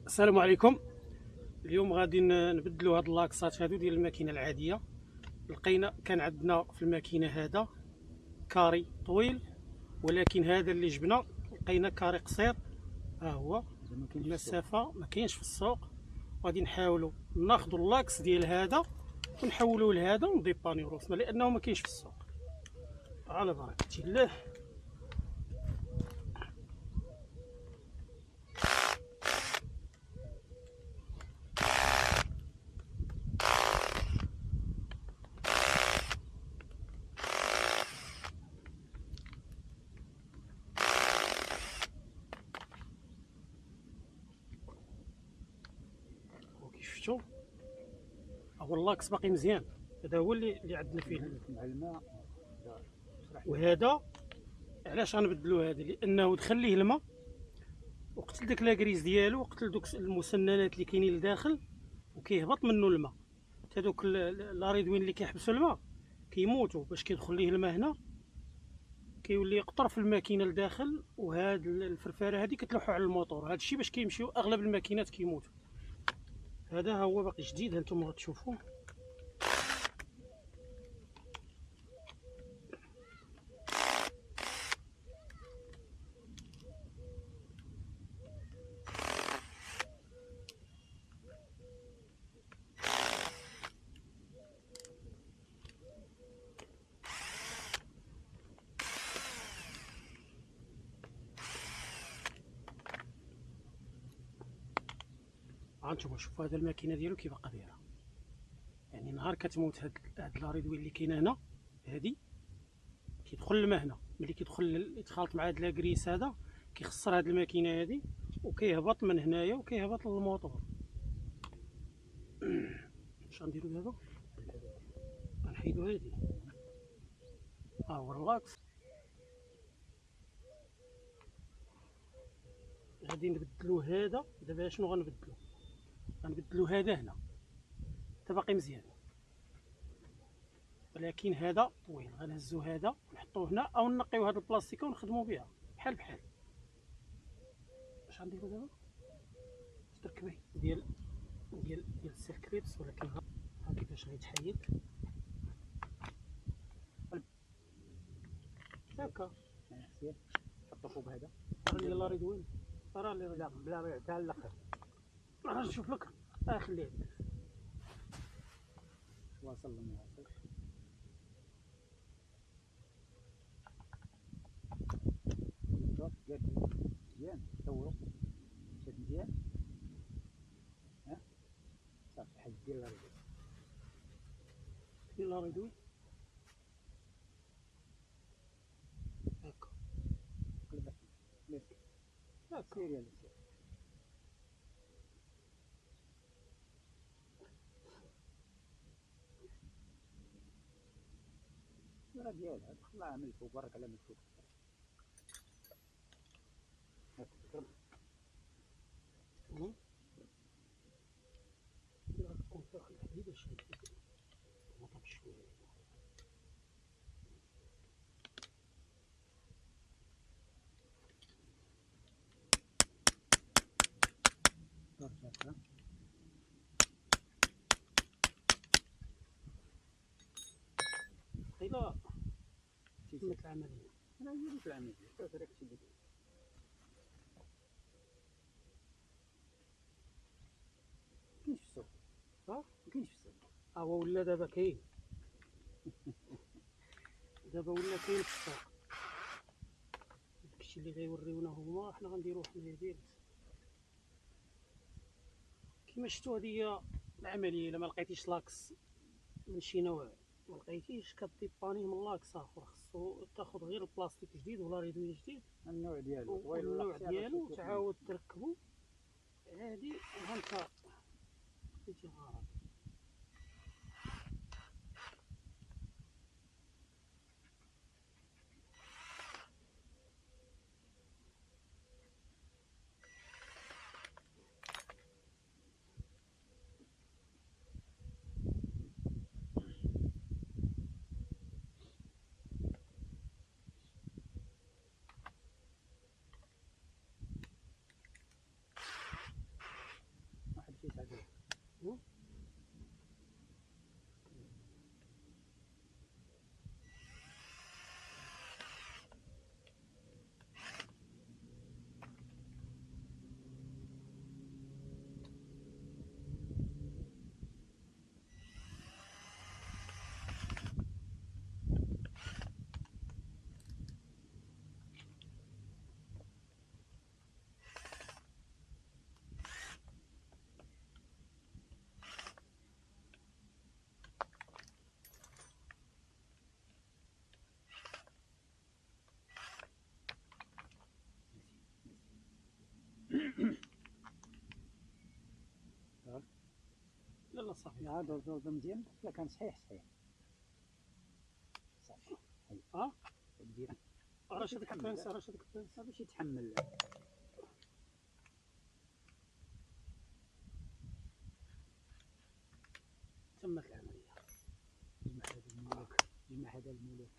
السلام عليكم. اليوم غادي نبدلوا هاد اللاكسات هادو ديال الماكينه العاديه. كان عندنا في الماكينه هذا كاري طويل، ولكن هذا اللي جبنا لقينا كاري قصير. ها هو المسافه ما كاينش في السوق. غادي نحاولوا ناخذوا اللاكس ديال هذا ونحولوه لهذا ونديبانيو روسنا لانه ما كاينش في السوق. على بركه الله. شفتوا هو اللاكس باقي مزيان. هذا هو اللي عندنا فيه مع الماء. وهذا علاش غنبدلو هذا؟ لانه دخل ليه الماء وقتل داك لاكريز ديالو وقتل دوك المسننات اللي كاينين لداخل وكيهبط منه الماء. هذوك لاريدوين اللي كيحبسوا الماء كيموتوا باش كيدخل ليه الماء هنا كيولي يقطر في الماكينه لداخل، وهاد الفرفاره هذه كتلوحوا على الموتور. هذا الشيء باش كيمشيو اغلب الماكينات كيموتوا. هذا هو باقي جديد هانتوما غتشوفوه. هانتوما شوفوا هذا الماكينه ديالو كي باقا دايره. يعني نهار كتموت هاد لاريدوين اللي كاينه هنا هادي كيدخل الماء هنا. ملي كيدخل يتخالط مع هاد لاكريس هذا كيخسر هاد الماكينه هادي وكيهبط من هنايا وكيهبط للموتور. اش غنديرو دابا؟ غنحيدو هادي. ها هو اللاكس. غادي نبدلو هذا. دابا شنو غنبدلو هذا هنا. حتى باقي مزيان، ولكن هذا طويل. غنهزو هذا ونحطوه هنا او نقيو هاد البلاستيكه ونخدمو بها بحال بحال. اش غنديرو دابا؟ تركبي ديال السيركريبس، ولكن ها كيفاش غيتحيد هكا. حطو فوق هذا. راه يلا ريدوين. راه اللي لا بلا ما يتعلق. راه نشوف لك. خليه واصل لما واصل. مزيان دورو شد مزيان. ها صافي حيد ديال الريدوين. يلا ريدوين هكا. قلبك مسك سير يا سير. راه ديالها طلع من الفوق برك على من الفوق. تكون فيها الحديد باش نوضب شويه. قيلا تمت العمليه. انا هي في العمليه شوف راك تشد. كاينش في السوق. كاينش في السوق. هو ولا دابا كاين. دابا ولا كاين في السوق. داكشي اللي غيوريونا هما حنا غنديروه حنايا ديريكت. كيما شفتوا هذه هي العمليه. الا ما لقيتيش لاكس من شي نوع ما لقيتيش كديبانيه من لاكس اخر. خصو تاخذ غير البلاستيك جديد ولا ريدوين جديد النوع ديالو طويل والنوع ديالو تعاود تركبو عادي. وهانت خديتي غرض. لا صافي. لا دور مزيان لا كان صحيح صافي. دير راه شي ديك البانسه، راه شي ديك البانسه باش يتحمل. تمت العمليه. جمع هذا المولك